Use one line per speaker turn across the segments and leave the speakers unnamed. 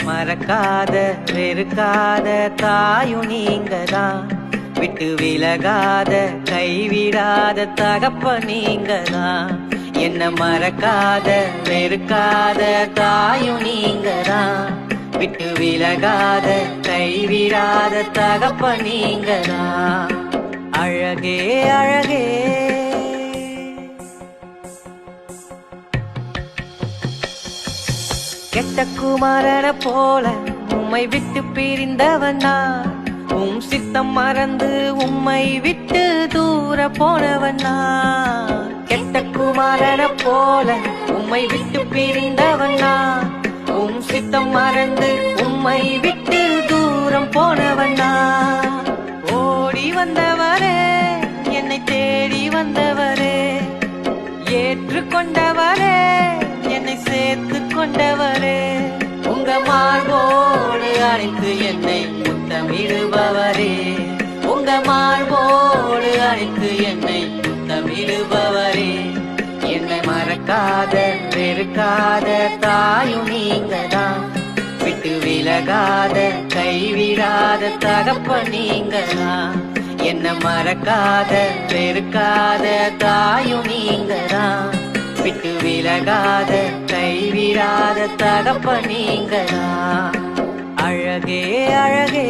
மறக்காத வெறுக்காத தாயும் நீங்கதான், விட்டு விலகாத கைவிடாத தகப்ப நீங்கதான். என்ன மறக்காத வெறுக்காத தாயும் நீங்கதான், விட்டு விலகாத கைவிடாத தகப்ப நீங்கதான். அழகே அழகே கெட்ட குமாரன போல உம்மை விட்டு பிரிந்தவனா, உம் சித்தம் மறந்து உம்மை விட்டு தூர போனவனா. கெட்ட குமாரன போல உம்மை விட்டு பிரிந்தவனா, உம் சித்தம் மறந்து உம்மை விட்டு தூரம் போனவனா. ஓடி வந்தவரே, என்னை தேடி வந்தவரே, ஏற்றுக்கொண்டவரே, என்னை சேர்த்து கொண்டவரே, உங்க மார்போடு அழைத்து என்னை முத்தமிடுபவரே, உங்க மார்போடு அழைத்து என்னை முத்தமிடுபவரே. என்னை மறக்காத வெறுக்காத தாயும் நீங்கதான், விட்டு விலகாத கைவிடாத தகப்ப நீங்கதான். என்ன மறக்காத வெறுக்காத தாயும் நீங்கதான், விட்டு விலகாத கைவிடாத தகப்ப நீங்கதான். அழகே அழகே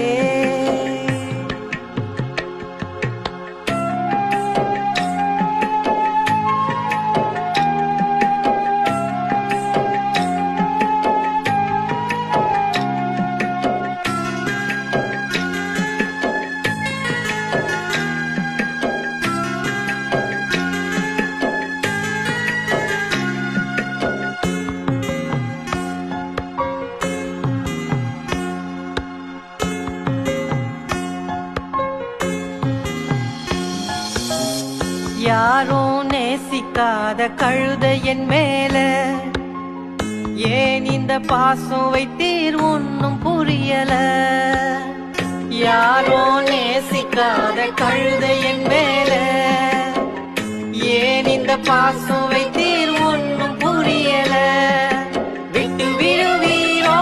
யாரோ நேசிக்காத கழுத என் மேல ஏன் இந்த பாசம் வைத்தீர் ஒன்னும் புரியல. யாரோ நேசிக்காத கழுத என் மேல ஏன் இந்த பாசம் வைத்தீர் ஒன்னும் புரியல. விட்டு விடுவீரோ,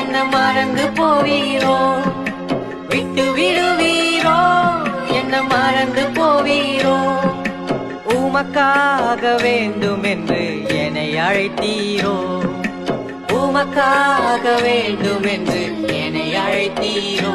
என்ன மறந்து போவீரோ, விட்டு விடுவீரோ, என்ன மறந்து போவீரோ. உமக்காக வேண்டும் என்று என்னை அழைத்தீரோ, உமக்காக வேண்டும் என்று என்னை அழைத்தீரோ.